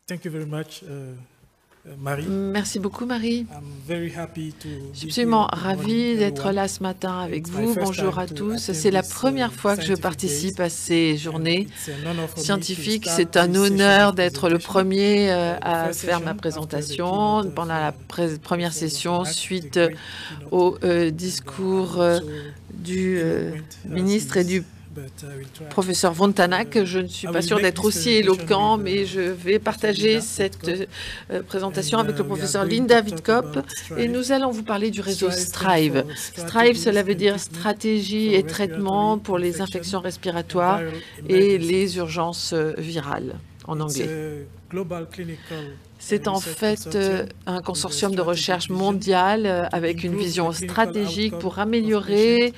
Thank you very much, Marie. Merci beaucoup, Marie. I'm very happy to Je suis be absolument here. Good morning, ravie d'être everyone. là ce matin avec It's my vous. first Bonjour time à to tous. attend C'est la this, première fois que je scientific participe days, à ces and journées it's an honor for me to scientifiques. start C'est un this session honneur of d'être le presentation. premier The à first faire ma session after the présentation keynote pendant of, la première Professor session Vontanak, the suite great keynote, au and discours I'm also du eloquent as ministre he et is, du but I will try. professeur Vontanak. Je ne suis I pas will sûre make d'être this aussi presentation éloquent, with, mais je vais partager cette Linda présentation and avec le we are professeur going Linda to talk Witkop about et Strive. nous allons vous parler du réseau Strive stands Strive. for Strive, cela veut Strategies and dire Treatment stratégie for et traitement pour les Respiratory infections Infection respiratoires and et Viral les urgences virales en It's anglais. a global clinical C'est en research fait consortium un with a consortium de strategic recherche vision mondial to avec une improve vision the clinical stratégique outcome pour of améliorer patients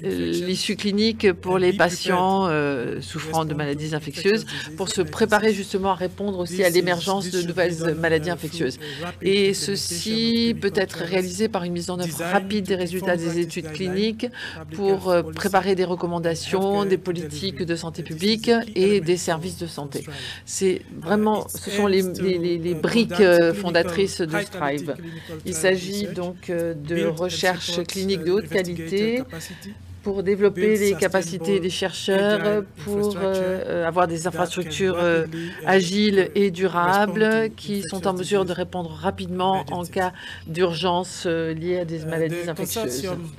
with l'issue infections clinique pour and les be prepared patients to souffrant de respond to maladies infectious infectieuses, disease pour se préparer emergencies. justement à répondre aussi à l'émergence de This should be nouvelles done maladies through infectieuses. a rapid Et implementation of ceci peut clinical être trials réalisé par une mise en œuvre designed rapide to des résultats inform des practice études guidelines, cliniques public pour health policy, préparer des and recommandations, des healthcare politiques delivery. de santé This is publique a key et element des for services de santé. Strive. C'est vraiment, It ce sont les, aims to les briques conduct clinical, fondatrices de high quality Strive. clinical Il trial s'agit research, donc de build and recherche support clinique de haute investigator qualité capacity, pour build développer les capacités sustainable des chercheurs, agile pour infrastructure avoir des that can infrastructures rapidly agiles et respond durables to qui sont infectious en mesure de disease répondre rapidement en emergencies. cas d'urgence liée à des maladies The infectieuses. consortium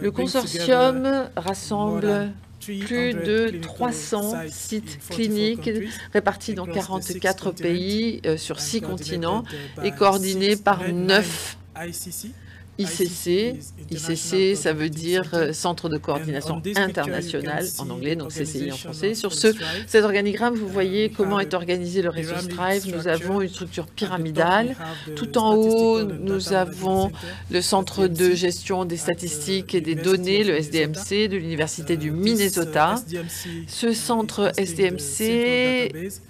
Le brings consortium together more rassemble than plus 300 de clinical 300 sites sites in 44 cliniques countries répartis dans across the 6 44 continents pays sur and 6 continents coordinated et by coordonnés par 9 9 ICC. ICC. ICC, ça veut dire Centre de And coordination on this picture, you can international en see anglais, the donc CCI en organization français. of Sur Strive. cet organigramme, vous voyez We comment have est organisé le réseau pyramid Strive. Nous structure. avons une structure At the top, pyramidale. we have the Tout en haut, Statistical and nous Data avons Management Center, le Centre de SDMC, gestion des at, statistiques et des University données, of le Minnesota. SDMC de l'Université du This Minnesota. SDMC Ce centre is hosting the SDMC central database.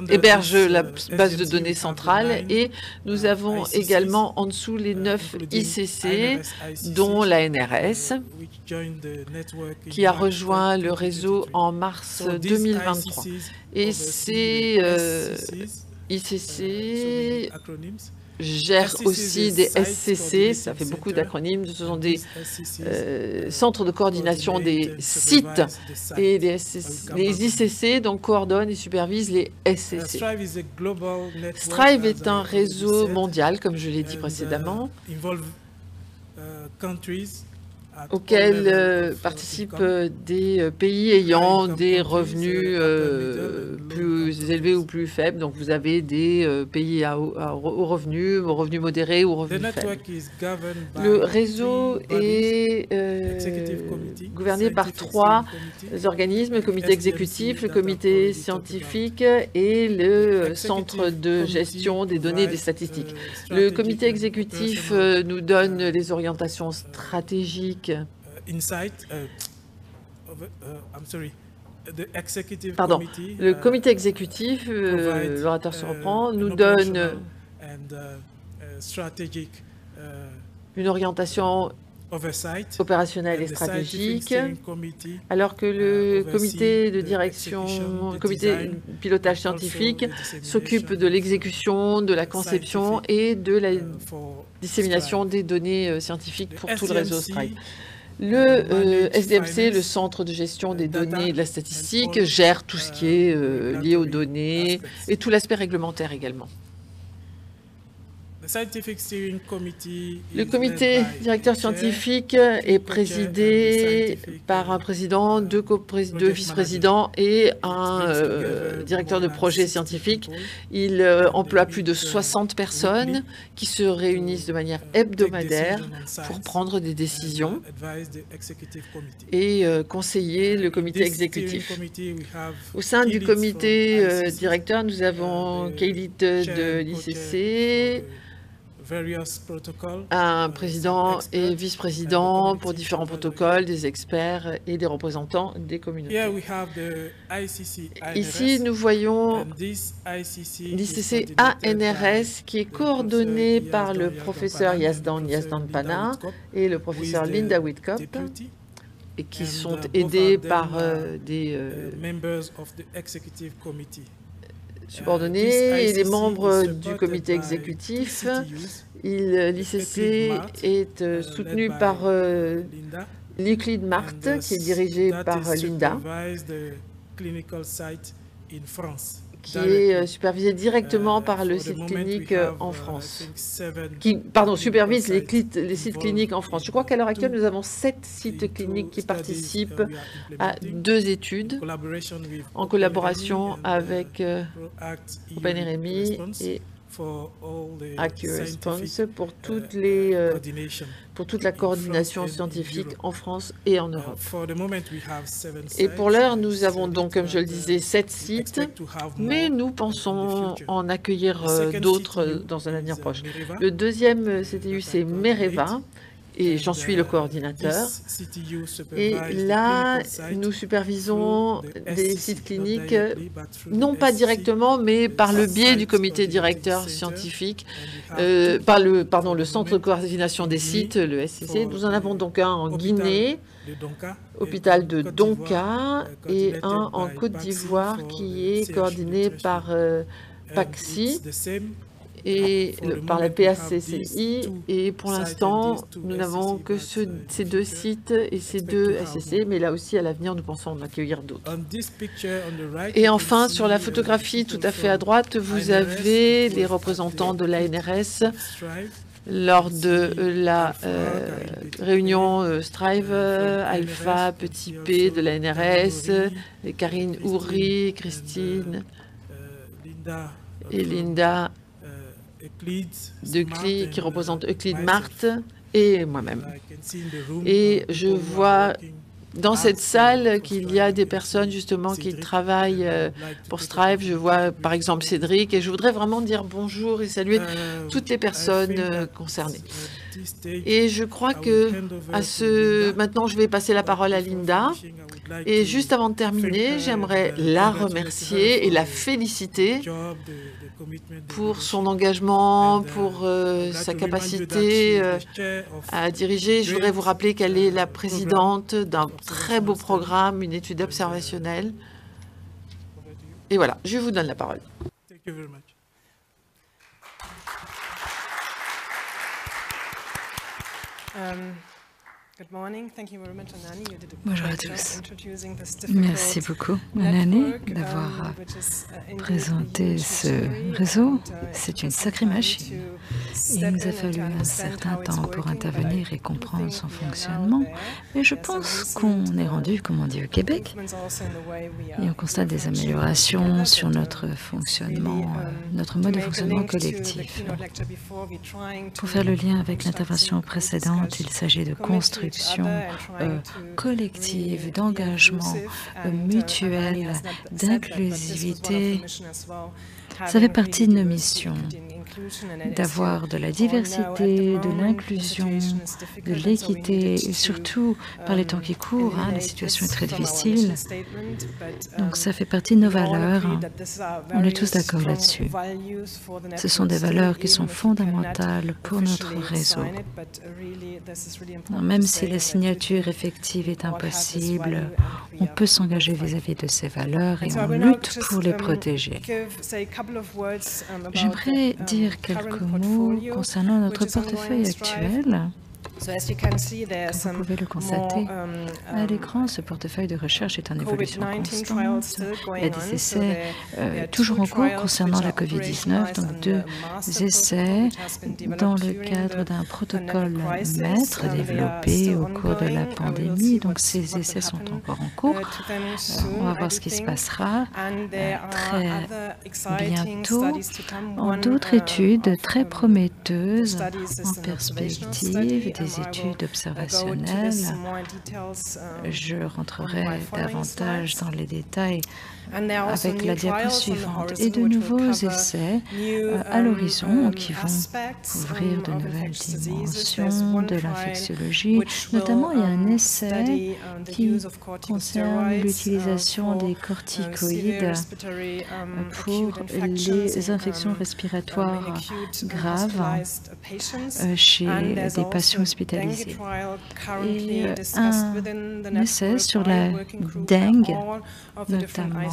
héberge Under la this, base de SDMC, données we have the centrale 9 et nous avons ICCs, également en dessous les 9 including ICC, INRS, dont l'ANRS, which joined the network in qui a March rejoint le réseau 2023. en mars So these 2023. ICCs Et oversee ces the SCCs, so ICC many acronyms. gèrent SCCs aussi is des Site SCC, ça fait Coordinating beaucoup Center, d'acronymes, ce sont and des these SCCs centres de coordination des coordinate and sites supervise the site. et I will come les back on ICC donc coordonnent et supervisent les SCC. Strive is a global network, Strive as est I un already réseau said, mondial, comme je l'ai dit and, précédemment, involve countries at all auquel levels of participent income. des pays ayant income des countries, revenus upper middle and low plus income élevés ou countries. plus faibles. Donc vous avez des pays aux revenus modérés ou aux The revenus faibles. network is governed by Le réseau 3 bodies, est executive committee, gouverné par scientific 3 steering committee, organismes, le comité SDMC exécutif, le that I've comité already talked scientifique et le Executive centre de committee gestion des données et des provides, statistiques. Le strategic comité and exécutif operational, nous donne les orientations stratégiques. insight. I'm sorry. The executive Pardon, committee, le comité exécutif, provide, l'orateur se reprend, an nous donne operational and strategic une orientation oversight. opérationnelle et And the scientific stratégique, steering committee alors que le oversee comité de the direction, execution, le the comité design, pilotage and also scientifique the dissemination s'occupe de l'exécution, de la conception scientific, et de la for dissémination Strive. des données scientifiques The pour tout le réseau SDMC Strive. Le manage SDMC, le finance, Centre de gestion des data, données et de la and statistique, all, gère tout ce qui est lié aux regulatory données aspects. et tout l'aspect réglementaire également. The scientific steering committee Le is comité led by directeur a chair, scientifique two est co-chairs, and the présidé scientific, par un président, deux project vice-présidents et It un brings together directeur de more than projet 60 scientifique. people. Il emploie plus de 60 personnes weekly qui se réunissent de manière take hebdomadaire decisions on pour science prendre des and décisions advise the executive committee. et conseiller le In comité this steering exécutif. committee, we have Au sein key du leads comité from ICC, directeur, nous avons the Kaylit chair de and l'ICC, co-chair various protocols, un président some et experts, vice-président and the pour différents community protocoles, des experts et des représentants des communautés. Here we have the ICC Ici, INRS, nous voyons and this ICC is l'ICC coordinated by ANRS qui est the coordonné professor par le Yazdan professeur Pana and Yazdan Professor Linda Pana Witkop, et le who is professeur the Linda Witkop, deputy, et qui and, sont both of aidés them par are, des members of the executive committee. subordonnés et les membres du comité exécutif. L'ICC est soutenu par l'Euclid Mart, qui est dirigé par Linda, qui est supervisé directement par le site clinique en France, qui supervise les sites cliniques en France. Je crois qu'à l'heure actuelle, nous avons 7 sites cliniques qui participent à 2 études en collaboration avec OpenRMI et AccuResponse pour toute la coordination scientifique en France et en Europe. Et pour l'heure, nous avons donc, comme je le disais, 7 sites, mais nous pensons en accueillir d'autres dans un avenir proche. Le deuxième CTU, c'est Mereva, et j'en suis le coordinateur. Et là, nous supervisons des sites cliniques, non pas directement, mais par le biais du comité directeur scientifique, par le centre de coordination des sites, le SCC. Nous en avons donc un en Guinée, hôpital de Donka, et un en Côte d'Ivoire qui est coordonné par PACSI et par la PACCI, et pour l'instant, nous n'avons que ces 2 sites et ces 2 SCC, mais là aussi, à l'avenir, nous pensons en accueillir d'autres. Et enfin, sur la photographie tout à fait à droite, vous avez les représentants de l'ANRS lors de la réunion Strive, Alpha, Petit P de l'ANRS, Karine Houry, Christine et Linda qui représente Euclid Mart et moi-même. Et je vois dans cette salle qu'il y a des personnes justement qui travaillent pour Strive. Je vois par exemple Cédric, et je voudrais vraiment dire bonjour et saluer toutes les personnes concernées. Et je crois que maintenant, je vais passer la parole à Linda. Et juste avant de terminer, j'aimerais la remercier et la féliciter pour son engagement, pour sa capacité à diriger. Je voudrais vous rappeler qu'elle est la présidente d'un très beau programme, une étude observationnelle. Et voilà, je vous donne la parole. Bonjour à tous. Merci beaucoup, Anani, d'avoir présenté ce réseau. C'est une sacrée machine. Il nous a fallu un certain temps pour intervenir et comprendre son fonctionnement, mais je pense qu'on est rendu, comme on dit au Québec, et on constate des améliorations sur notre fonctionnement, notre mode de fonctionnement collectif. Pour faire le lien avec l'intervention précédente, il s'agit de construction collective, d'engagement mutuel, d'inclusivité. Ça fait partie de nos missions, d'avoir de la diversité, de l'inclusion, de l'équité, et surtout par les temps qui courent, la situation est très difficile. Donc ça fait partie de nos valeurs. On est tous d'accord là-dessus. Ce sont des valeurs qui sont fondamentales pour notre réseau. Même si la signature effective est impossible, on peut s'engager vis-à-vis de ces valeurs et on lutte pour les protéger. J'aimerais dire quelques mots concernant notre portefeuille actuel. Comme vous pouvez le constater, à l'écran, ce portefeuille de recherche est en évolution constante. Il y a des essais toujours en cours concernant la COVID-19, donc 2 essais dans le cadre d'un protocole maître développé au cours de la pandémie. Donc ces essais sont encore en cours. On va voir ce qui se passera très bientôt. En d'autres études très prometteuses en perspective, des études observationnelles. Je rentrerai davantage dans les détails avec la diapo suivante, et de nouveaux essais à l'horizon qui vont couvrir de nouvelles dimensions de l'infectiologie. Notamment, il y a un essai qui concerne l'utilisation des corticoïdes pour les infections respiratoires graves chez des patients hospitalisés. Et un essai sur la dengue, notamment,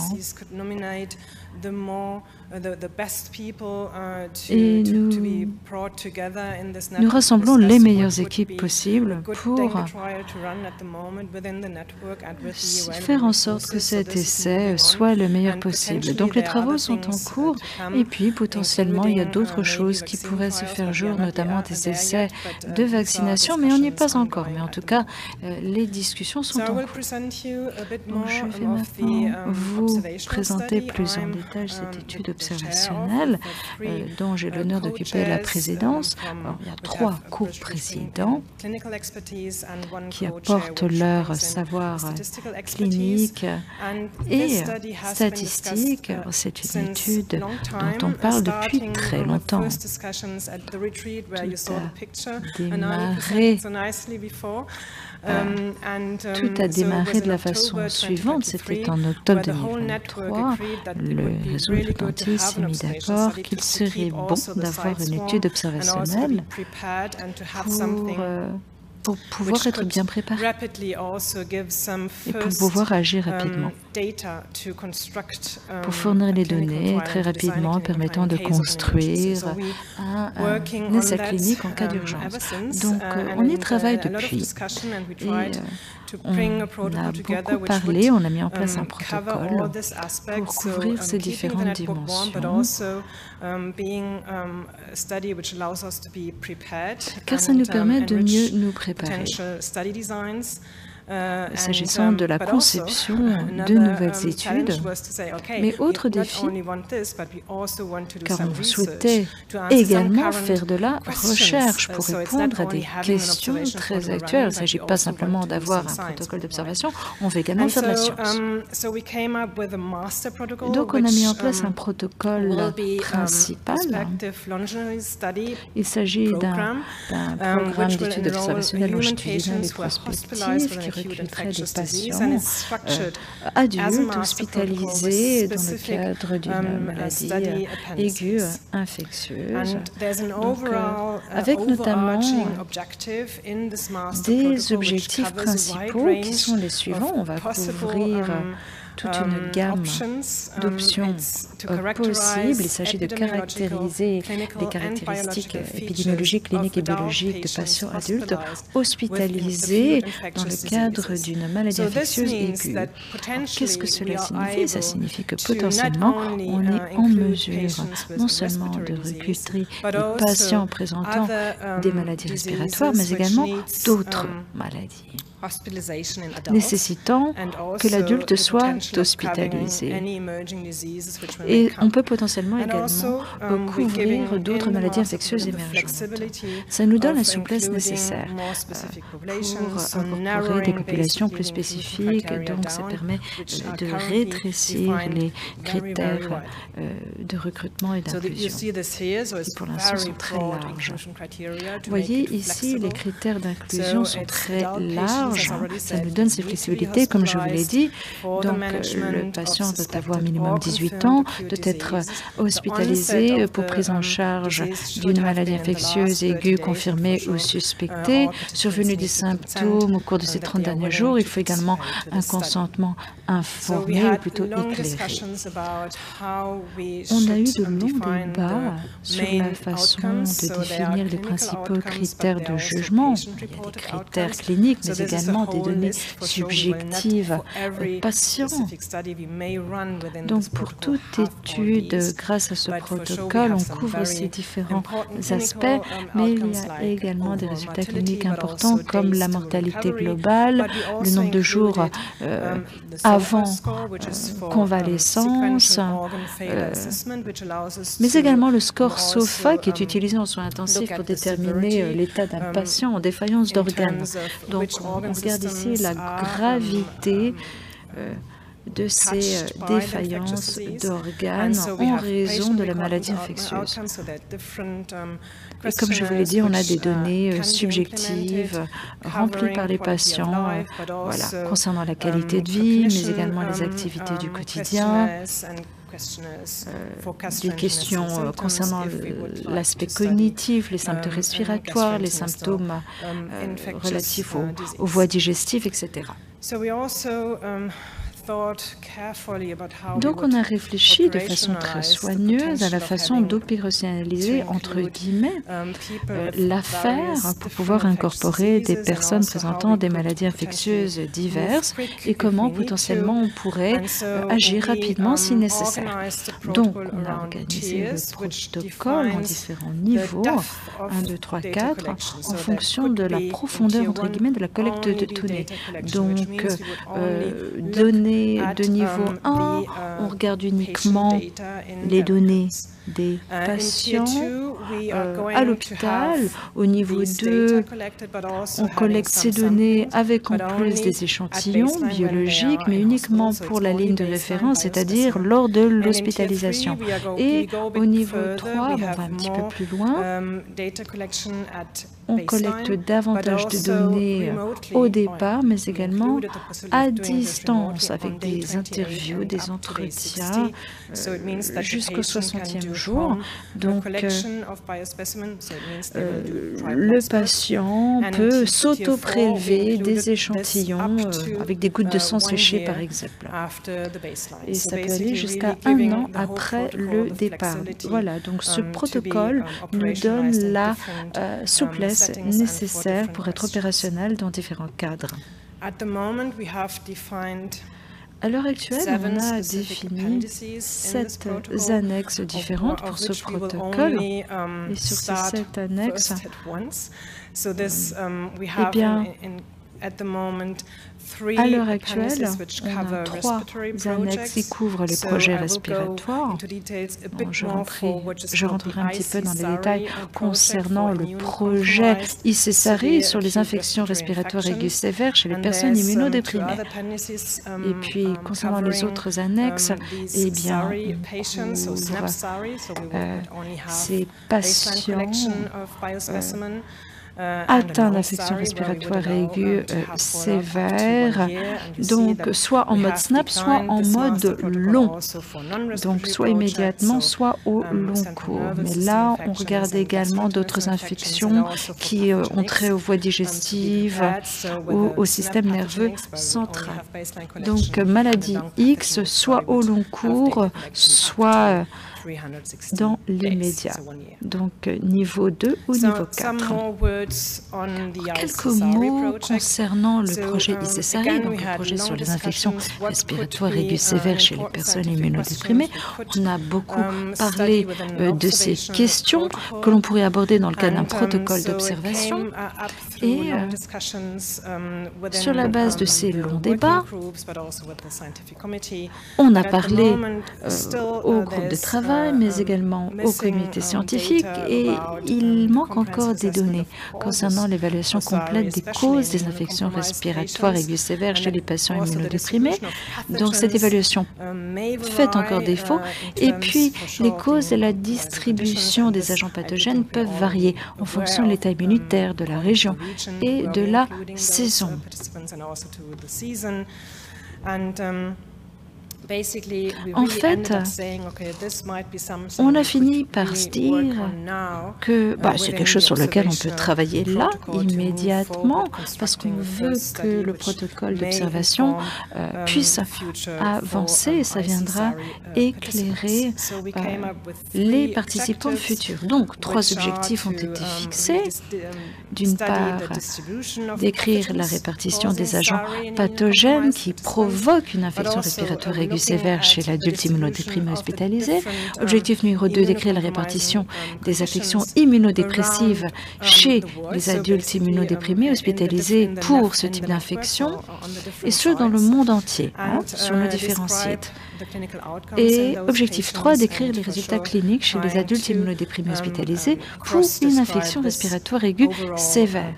Et nous rassemblons les meilleures équipes possibles pour faire en sorte que cet essai soit le meilleur possible. Donc les travaux sont en cours et puis potentiellement il y a d'autres choses qui pourraient se faire jour, notamment des essais de vaccination, mais on n'y est pas encore. Mais en tout cas, les discussions sont en cours. Donc, je vais maintenant vous présenter plus en détail cette étude observationnelle dont j'ai l'honneur d'occuper la présidence. Alors, il y a 3 co-présidents qui apportent leur savoir clinique et statistique. C'est une étude dont on parle depuis très longtemps. Tout a démarré de la façon suivante, c'était en octobre 2023. Le réseau tout entier s'est mis d'accord qu'il serait bon d'avoir une étude observationnelle pour pouvoir être bien préparé et pour pouvoir agir rapidement, pour fournir les données très rapidement permettant de construire un essai clinique en cas d'urgence. Donc on y travaille depuis et on a beaucoup parlé, on a mis en place un protocole pour couvrir ces différentes dimensions, car ça nous permet de mieux nous préparer. S'agissant de la conception de nouvelles études, mais autre défi, car on souhaitait également faire de la recherche pour répondre à des questions très actuelles. Il ne s'agit pas simplement d'avoir un protocole d'observation, on veut également faire de la science. Donc on a mis en place un protocole principal. Il s'agit d'un programme d'études observationnelles longitudinales et prospectives qui recruterait des patients adultes hospitalisés dans le cadre d'une maladie aiguë infectieuse. Donc, avec notamment des objectifs principaux qui sont les suivants. On va couvrir toute une gamme d'options possibles. Il s'agit de caractériser les caractéristiques épidémiologiques, cliniques et biologiques de patients adultes hospitalisés dans le cadre d'une maladie infectieuse aiguë. Qu'est-ce que cela signifie? Ça signifie que potentiellement, on est en mesure non seulement de recruter des patients présentant des maladies respiratoires, mais également d'autres maladies nécessitant que l'adulte soit hospitalisé. Et on peut potentiellement également couvrir d'autres maladies infectieuses émergentes. Ça nous donne la souplesse nécessaire pour incorporer des populations plus spécifiques, donc ça permet de rétrécir les critères de recrutement et d'inclusion, qui pour l'instant sont très larges. Vous voyez ici, les critères d'inclusion sont très larges. Ça nous donne ces flexibilités, comme je vous l'ai dit. Donc, le patient doit avoir minimum 18 ans, doit être hospitalisé pour prise en charge d'une maladie infectieuse aiguë confirmée ou suspectée. Survenue des symptômes au cours de ces 30 derniers jours, il faut également un consentement informé ou plutôt éclairé. On a eu de longs débats sur la façon de définir les principaux critères de jugement. Il y a des critères cliniques, mais également des données subjectives patients. Donc, pour toute étude, grâce à ce protocole, on couvre ces différents aspects, mais il y a également des résultats cliniques importants comme la mortalité globale, le nombre de jours avant convalescence, mais également le score SOFA qui est utilisé en soins intensifs pour déterminer l'état d'un patient en défaillance d'organes. Donc, on regarde ici la gravité de ces défaillances d'organes en raison de la maladie infectieuse. Et comme je vous l'ai dit, on a des données subjectives remplies par les patients concernant la qualité de vie, mais également les activités du quotidien, des questions concernant l'aspect cognitif, les symptômes respiratoires, les symptômes relatifs aux voies digestives, etc. Donc on a réfléchi de façon très soigneuse à la façon d'opérationnaliser, entre guillemets, l'affaire pour pouvoir incorporer des personnes présentant des maladies infectieuses diverses et comment potentiellement on pourrait agir rapidement si nécessaire. Donc on a organisé le protocole en différents niveaux, 1, 2, 3, 4, en fonction de la profondeur, entre guillemets, de la collecte de données. Donc, données de niveau 1, on regarde uniquement les données des patients à l'hôpital. Au niveau 2, on collecte ces données avec en plus des échantillons biologiques, mais uniquement pour la ligne de référence, c'est-à-dire lors de l'hospitalisation. Et au niveau 3, on va un petit peu plus loin, on collecte davantage de données au départ, mais également à distance, avec des interviews, des entretiens, jusqu'au 60e jour. Donc, le patient peut s'auto-prélever des échantillons avec des gouttes de sang séchées, par exemple. Et ça peut aller jusqu'à 1 an après le départ. Voilà, donc ce protocole nous donne la souplesse nécessaire pour être opérationnel dans différents cadres. À l'heure actuelle, on a défini 7 annexes différentes pour ce protocole. Et sur ces 7 annexes, eh bien, à l'heure actuelle, on a 3 annexes qui couvrent les projets respiratoires. Bon, je rentrerai un petit peu dans les détails concernant le projet ICSARI sur les infections respiratoires aiguës sévères chez les personnes immunodéprimées. Et puis, concernant les autres annexes, eh bien, on couvre ces patients atteints d'infections respiratoires aiguës sévères, donc soit en mode SNAP, soit en mode long, donc soit immédiatement, soit au long cours. Mais là, on regarde également d'autres infections qui ont trait aux voies digestives ou au système nerveux central. Donc, maladie X, soit au long cours, soit dans l'immédiat. Donc, niveau 2 ou niveau 4. Quelques mots concernant le projet ICSARI, donc le projet sur les infections respiratoires aiguës sévères chez les personnes immunodéprimées. On a beaucoup parlé de ces questions que l'on pourrait aborder dans le cadre d'un protocole d'observation. Et sur la base de ces longs débats, on a parlé au groupe de travail, mais également au comité scientifique, et il manque encore des données concernant l'évaluation complète des causes des infections respiratoires aiguës sévères chez les patients immunodéprimés. Donc cette évaluation fait encore défaut, et puis les causes et la distribution des agents pathogènes peuvent varier en fonction de l'état immunitaire, de la région et de la saison. En fait, on a fini par se dire que c'est quelque chose sur lequel on peut travailler là, immédiatement, parce qu'on veut que le protocole d'observation puisse avancer, et ça viendra éclairer les participants futurs. Donc, 3 objectifs ont été fixés. D'une part, décrire la répartition des agents pathogènes qui provoquent une infection respiratoire aiguë sévère chez l'adulte immunodéprimé hospitalisé. Objectif numéro 2, décrire la répartition des affections immunodépressives chez les adultes immunodéprimés hospitalisés pour ce type d'infection, et ce dans le monde entier, sur nos différents sites. Et objectif 3, décrire les résultats cliniques chez les adultes immunodéprimés hospitalisés pour une infection respiratoire aiguë sévère.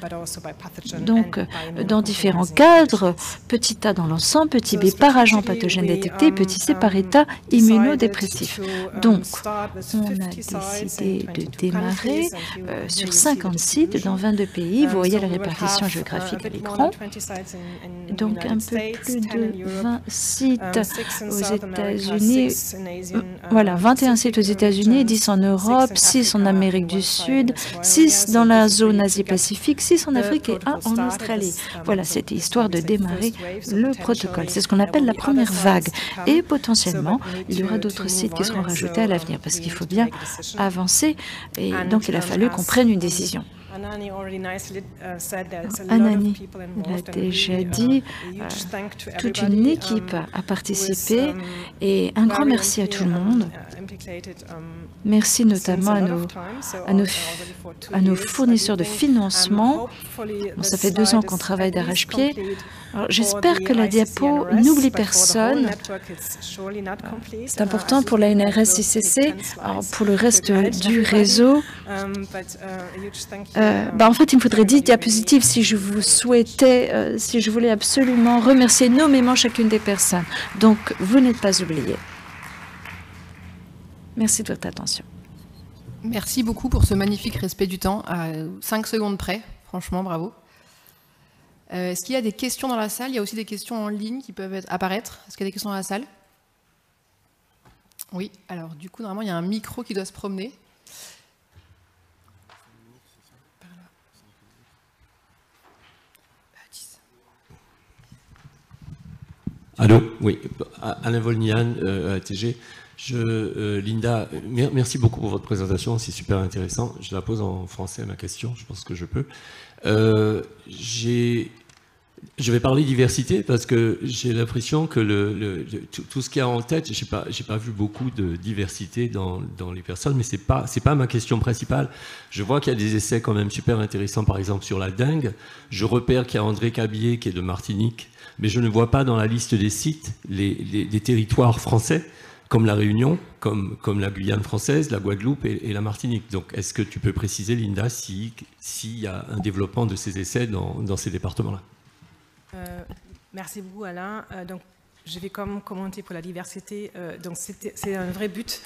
Donc, dans différents cadres, petit a dans l'ensemble, petit b par agent pathogène détecté, petit c par état immunodépressif. Donc, on a décidé de démarrer sur 50 sites dans 22 pays. Vous voyez la répartition géographique à l'écran. Donc, un peu plus de 20 sites aux États-Unis, États-Unis, voilà, 21 sites aux États-Unis, 10 en Europe, 6 en Amérique du Sud, 6 dans la zone Asie-Pacifique, 6 en Afrique et 1 en Australie. Voilà, c'était histoire de démarrer le protocole. C'est ce qu'on appelle la première vague. Et potentiellement, il y aura d'autres sites qui seront rajoutés à l'avenir parce qu'il faut bien avancer. Et donc, il a fallu qu'on prenne une décision. Anani l'a déjà dit, toute une équipe a participé et un grand merci à tout le monde. Merci notamment à nos fournisseurs de financement. Bon, ça fait 2 ans qu'on travaille d'arrache-pied. J'espère que la diapo n'oublie personne. C'est important pour la NRS-ICC, pour le reste du réseau. En fait, il me faudrait 10 diapositives si je vous souhaitais, si je voulais absolument remercier nommément chacune des personnes. Donc, vous n'êtes pas oubliés. Merci de votre attention. Merci beaucoup pour ce magnifique respect du temps, à 5 secondes près. Franchement, bravo. Est-ce qu'il y a des questions dans la salle? Il y a aussi des questions en ligne qui peuvent apparaître. Est-ce qu'il y a des questions dans la salle? Oui, alors du coup, normalement, il y a un micro qui doit se promener. Allô, oui, Alain Volnian, ATG. Linda, merci beaucoup pour votre présentation, c'est super intéressant. Je la pose en français, ma question, je pense que je peux. Je vais parler diversité parce que j'ai l'impression que tout ce qu'il y a en tête, j'ai pas vu beaucoup de diversité dans les personnes, mais c'est pas ma question principale. Je vois qu'il y a des essais quand même super intéressants, par exemple sur la dengue. Je repère qu'il y a André Cabier qui est de Martinique, mais je ne vois pas dans la liste des sites des territoires français, comme la Réunion, comme la Guyane française, la Guadeloupe et la Martinique. Donc, est-ce que tu peux préciser, Linda, s'il y a un développement de ces essais dans ces départements-là? Merci beaucoup, Alain. Donc, je vais commenter pour la diversité. Donc, c'est un vrai but.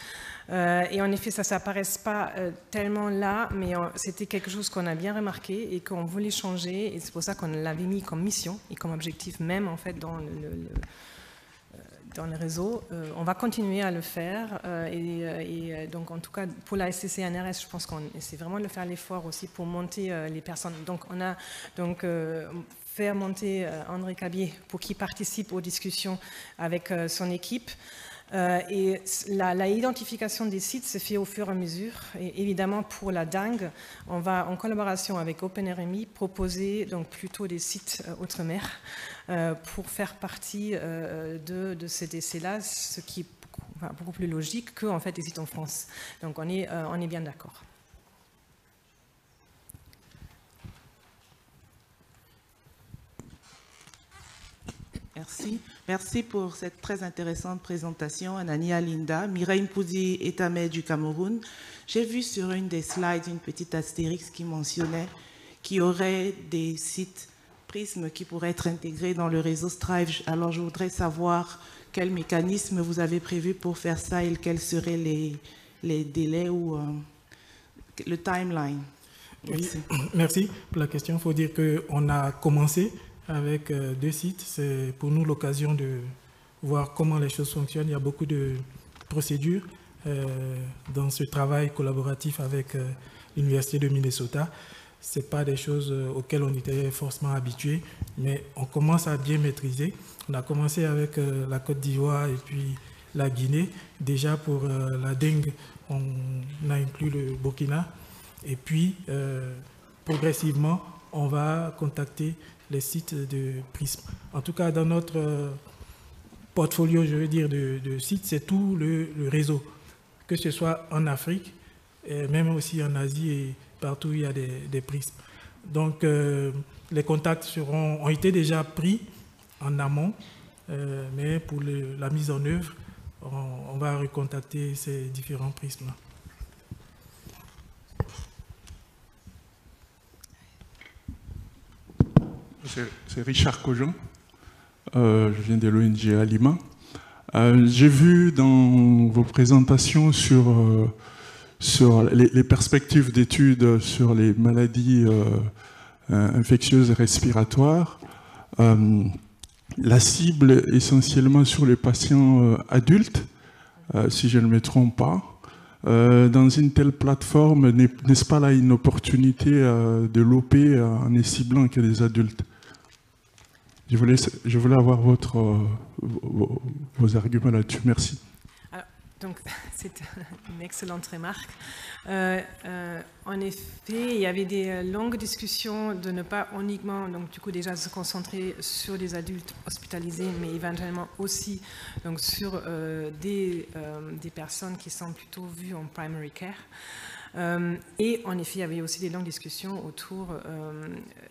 Et en effet, ça n'apparaît pas tellement là, mais c'était quelque chose qu'on a bien remarqué et qu'on voulait changer. Et c'est pour ça qu'on l'avait mis comme mission et comme objectif même, en fait, dans le réseau. On va continuer à le faire et donc en tout cas pour la SCC-NRS, je pense qu'on essaie vraiment de faire l'effort aussi pour monter les personnes. Donc on a faire monter André Cabier pour qu'il participe aux discussions avec son équipe. Et la identification des sites se fait au fur et à mesure. Et évidemment, pour la dengue, on va, en collaboration avec OpenRMI, proposer donc plutôt des sites outre-mer pour faire partie de ces essais-là, ce qui est beaucoup plus logique que en fait, des sites en France. Donc, on est bien d'accord. Merci. Merci pour cette très intéressante présentation, Anania, Linda. Mireille Mpoudi, État-Mère du Cameroun. J'ai vu sur une des slides une petite astérix qui mentionnait qu'il y aurait des sites Prism qui pourraient être intégrés dans le réseau Strive. Alors, je voudrais savoir quel mécanisme vous avez prévu pour faire ça et quels seraient les délais ou le timeline. Merci. Oui, merci pour la question. Il faut dire qu'on a commencé avec 2 sites. C'est pour nous l'occasion de voir comment les choses fonctionnent. Il y a beaucoup de procédures dans ce travail collaboratif avec l'Université de Minnesota. Ce n'est pas des choses auxquelles on était forcément habitué, mais on commence à bien maîtriser. On a commencé avec la Côte d'Ivoire et puis la Guinée. Déjà pour la dengue, on a inclus le Burkina. Et puis, progressivement, on va contacter les sites de Prism. En tout cas, dans notre portfolio, je veux dire, de sites, c'est tout le réseau, que ce soit en Afrique, et même aussi en Asie et partout où il y a des Prism. Donc, les contacts ont été déjà pris en amont, mais pour la mise en œuvre, on va recontacter ces différents prismes-là. C'est Richard Cojon, je viens de l'ONG Alima. J'ai vu dans vos présentations sur les perspectives d'études sur les maladies infectieuses et respiratoires, la cible essentiellement sur les patients adultes, si je ne me trompe pas. Dans une telle plateforme, n'est-ce pas là une opportunité de l'OP en ne ciblant que des adultes? Je voulais avoir vos arguments là-dessus. Merci. Alors, donc, c'est une excellente remarque. En effet, il y avait des longues discussions de ne pas uniquement, donc du coup déjà se concentrer sur des adultes hospitalisés, mais éventuellement aussi donc sur des personnes qui sont plutôt vues en primary care. Et en effet, il y avait aussi des longues discussions autour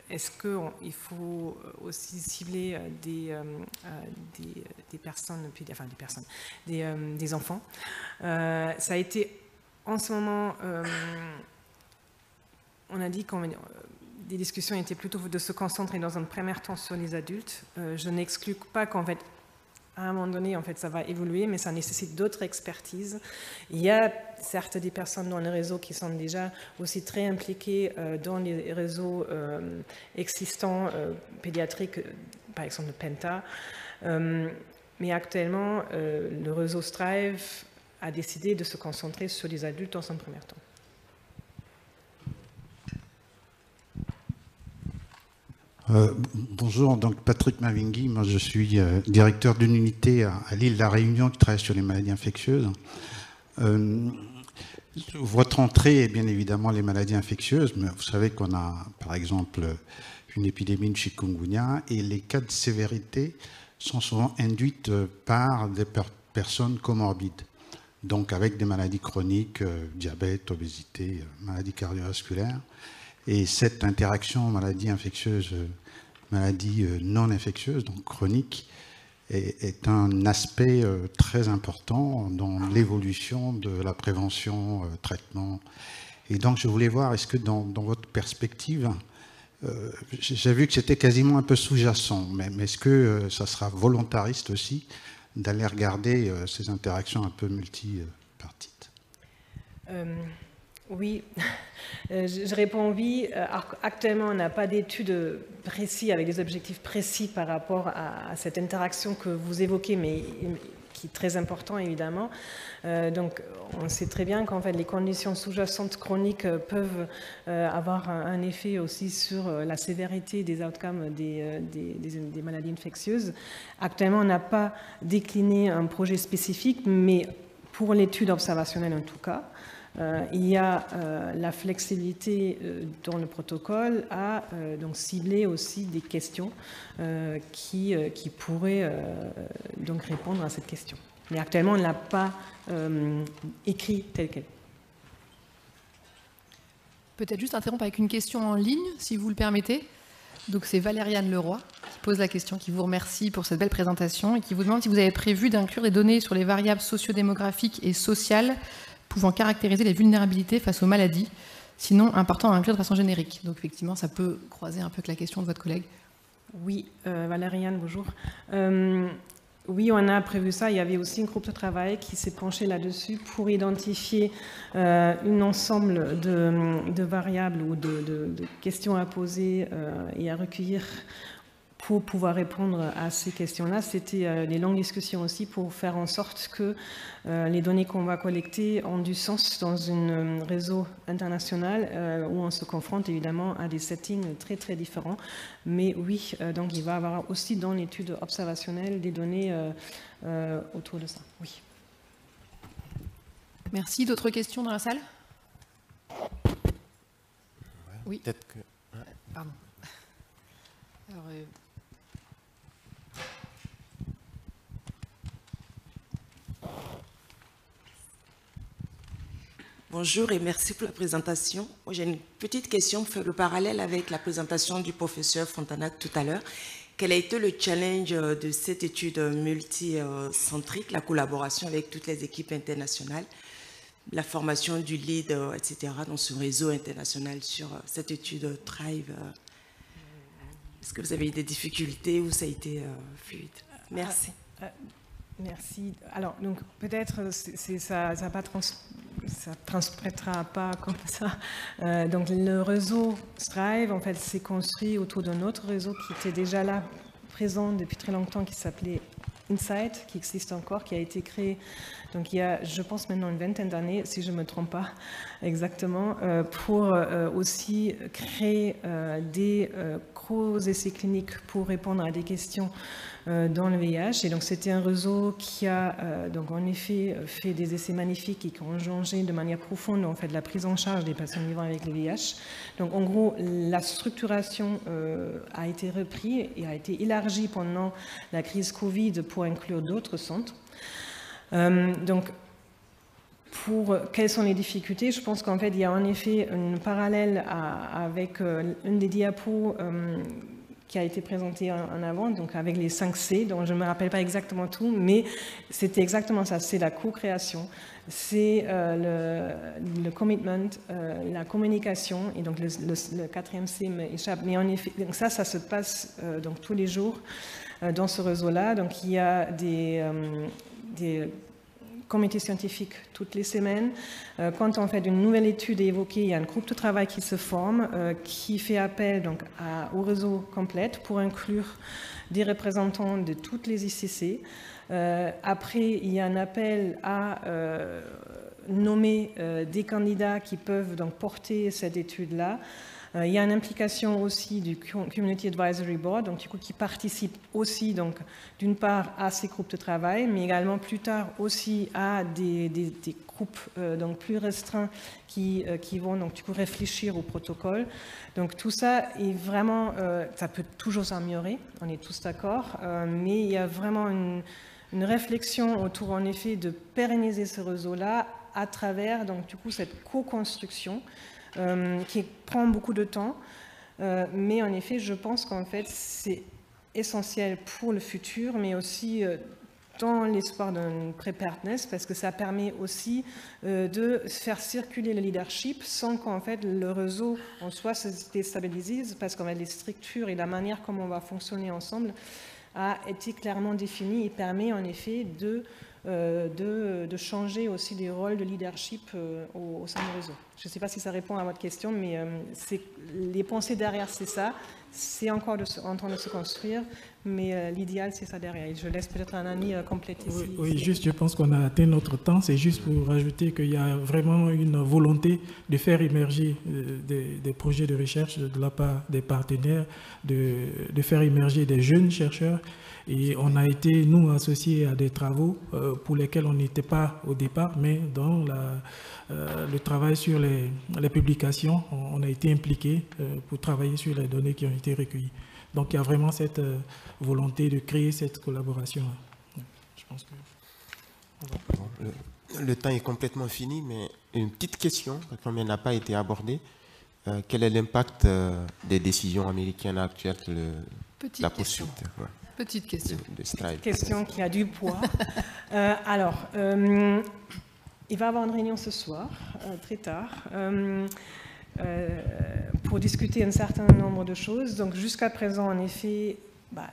est-ce qu'il faut aussi cibler des personnes, des enfants. Ça a été en ce moment, on a dit que des discussions étaient plutôt de se concentrer dans un premier temps sur les adultes. Je n'exclus pas qu'en fait, à un moment donné, en fait, ça va évoluer, mais ça nécessite d'autres expertises. Il y a certes des personnes dans le réseau qui sont déjà aussi très impliquées dans les réseaux existants pédiatriques, par exemple le Penta. Mais actuellement, le réseau Strive a décidé de se concentrer sur les adultes dans un premier temps. Bonjour, donc Patrick Mavingui, moi je suis directeur d'une unité à l'île de la Réunion qui travaille sur les maladies infectieuses. Votre entrée est bien évidemment les maladies infectieuses, mais vous savez qu'on a par exemple une épidémie de chikungunya et les cas de sévérité sont souvent induites par des personnes comorbides, donc avec des maladies chroniques, diabète, obésité, maladies cardiovasculaires. Et cette interaction maladie infectieuse, maladie non infectieuse, donc chronique, est un aspect très important dans l'évolution de la prévention, traitement. Et donc je voulais voir, est-ce que dans votre perspective, j'ai vu que c'était quasiment un peu sous-jacent, mais est-ce que ça sera volontariste aussi d'aller regarder ces interactions un peu multipartites? Oui, je réponds oui. Actuellement, on n'a pas d'études précises avec des objectifs précis par rapport à cette interaction que vous évoquez, mais qui est très important évidemment. Donc, on sait très bien qu'en fait, les conditions sous-jacentes chroniques peuvent avoir un effet aussi sur la sévérité des outcomes des maladies infectieuses. Actuellement, on n'a pas décliné un projet spécifique, mais pour l'étude observationnelle en tout cas, il y a la flexibilité dans le protocole à donc cibler aussi des questions qui pourraient donc répondre à cette question. Mais actuellement, on ne l'a pas écrit tel quel. Peut-être juste interrompre avec une question en ligne, si vous le permettez. Donc c'est Valériane Leroy qui pose la question, qui vous remercie pour cette belle présentation et qui vous demande si vous avez prévu d'inclure des données sur les variables sociodémographiques et sociales pouvant caractériser les vulnérabilités face aux maladies, sinon important à inclure de façon générique. Donc effectivement, ça peut croiser un peu avec la question de votre collègue. Oui, Valériane, bonjour. Oui, on a prévu ça. Il y avait aussi un groupe de travail qui s'est penché là-dessus pour identifier un ensemble de variables ou de questions à poser et à recueillir pour pouvoir répondre à ces questions-là. C'était des longues discussions aussi pour faire en sorte que les données qu'on va collecter ont du sens dans un réseau international où on se confronte évidemment à des settings très très différents. Mais oui, donc il va y avoir aussi dans l'étude observationnelle des données autour de ça. Oui. Merci. D'autres questions dans la salle? Oui. Peut-être que... Pardon. Alors, Bonjour et merci pour la présentation. J'ai une petite question pour faire le parallèle avec la présentation du professeur Fontanac tout à l'heure. Quel a été le challenge de cette étude multicentrique, la collaboration avec toutes les équipes internationales, la formation du lead, etc., dans ce réseau international sur cette étude Thrive? Est-ce que vous avez eu des difficultés ou ça a été fluide? Merci. Merci. Alors, donc, peut-être ça ne transparaîtra pas comme ça. Donc, le réseau Strive, en fait, s'est construit autour d'un autre réseau qui était déjà là présent depuis très longtemps qui s'appelait Insight, qui existe encore, qui a été créé donc il y a, je pense maintenant une vingtaine d'années, si je ne me trompe pas exactement, pour aussi créer des gros essais cliniques pour répondre à des questions dans le VIH. Et donc c'était un réseau qui a donc en effet fait des essais magnifiques et qui ont changé de manière profonde en fait la prise en charge des patients vivant avec le VIH. Donc en gros la structuration a été reprise et a été élargie pendant la crise Covid pour inclure d'autres centres. Donc, quelles sont les difficultés? Je pense qu'en fait, il y a en effet un parallèle avec une des diapos qui a été présentée en avant, donc avec les 5 C, dont je ne me rappelle pas exactement tout, mais c'était exactement ça, c'est la co-création, c'est le commitment, la communication, et donc le 4e C m'échappe, mais en effet, donc ça se passe donc tous les jours dans ce réseau-là, donc il y a des comités scientifiques toutes les semaines. Quand en fait une nouvelle étude est évoquée, il y a un groupe de travail qui se forme, qui fait appel donc au réseau complet pour inclure des représentants de toutes les ICC. Après, il y a un appel à nommer des candidats qui peuvent donc porter cette étude-là. Il y a une implication aussi du Community Advisory Board, donc du coup qui participe aussi donc d'une part à ces groupes de travail, mais également plus tard aussi à des groupes donc plus restreints qui vont donc du coup réfléchir au protocole. Donc tout ça est vraiment, ça peut toujours s'améliorer, on est tous d'accord, mais il y a vraiment une réflexion autour en effet de pérenniser ce réseau-là à travers donc du coup cette co-construction. Qui prend beaucoup de temps, mais en effet, je pense qu'en fait, c'est essentiel pour le futur, mais aussi dans l'espoir d'une preparedness, parce que ça permet aussi de faire circuler le leadership sans qu'en fait le réseau en soi se déstabilise, parce qu'en fait les structures et la manière comment on va fonctionner ensemble a été clairement définie et permet en effet de changer aussi les rôles de leadership au sein du réseau. Je ne sais pas si ça répond à votre question, mais les pensées derrière, c'est ça. C'est encore en train de se construire, mais l'idéal, c'est ça derrière. Et je laisse peut-être un ami compléter. Oui, juste, je pense qu'on a atteint notre temps. C'est juste pour rajouter qu'il y a vraiment une volonté de faire émerger des projets de recherche de la part des partenaires, de faire émerger des jeunes chercheurs. Et on a été, nous, associés à des travaux pour lesquels on n'était pas au départ, mais dans le travail sur les publications, on a été impliqués pour travailler sur les données qui ont été recueillies. Donc il y a vraiment cette volonté de créer cette collaboration. Je pense que... Le temps est complètement fini, mais une petite question, comme elle n'a pas été abordée. Quel est l'impact des décisions américaines actuelles sur la poursuite? Petite question. Petite question qui a du poids. Alors, il va y avoir une réunion ce soir, très tard, pour discuter un certain nombre de choses. Donc, jusqu'à présent, en effet,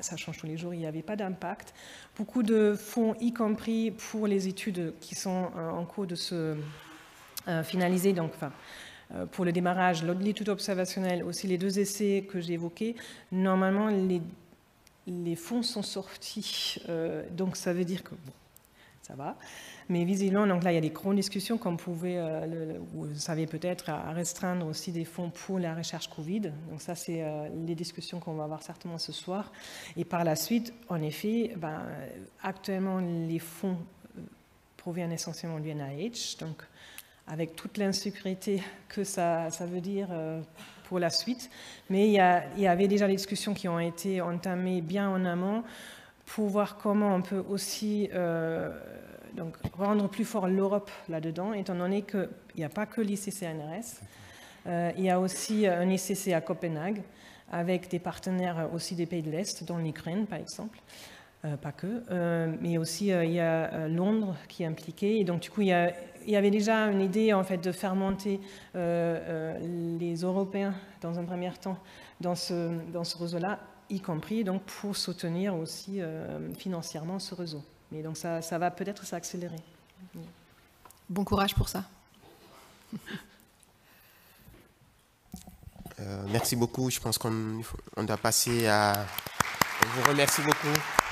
ça change tous les jours, il n'y avait pas d'impact. Beaucoup de fonds, y compris pour les études qui sont en cours de se finaliser, donc, pour le démarrage, l'étude observationnelle, aussi les 2 essais que j'ai évoqués, normalement, les fonds sont sortis, donc ça veut dire que bon, ça va. Mais visiblement, donc là, il y a des grandes discussions, comme vous savez peut-être, à restreindre aussi des fonds pour la recherche Covid. Donc ça, c'est les discussions qu'on va avoir certainement ce soir. Et par la suite, en effet, actuellement, les fonds proviennent essentiellement du NIH, donc avec toute l'insécurité que ça veut dire pour la suite. Mais il y avait déjà des discussions qui ont été entamées bien en amont pour voir comment on peut aussi donc, rendre plus fort l'Europe là-dedans, étant donné qu'il n'y a pas que l'ICCNRS, il y a aussi un ICC à Copenhague, avec des partenaires aussi des pays de l'Est, dont l'Ukraine par exemple, pas que, mais aussi il y a Londres qui est impliqué, et donc du coup il y avait déjà une idée en fait de faire monter les Européens dans un premier temps dans ce réseau-là, y compris donc pour soutenir aussi financièrement ce réseau. Mais donc ça va peut-être s'accélérer. Bon courage pour ça. Merci beaucoup. Je pense qu'on doit passer à Je vous remercie beaucoup.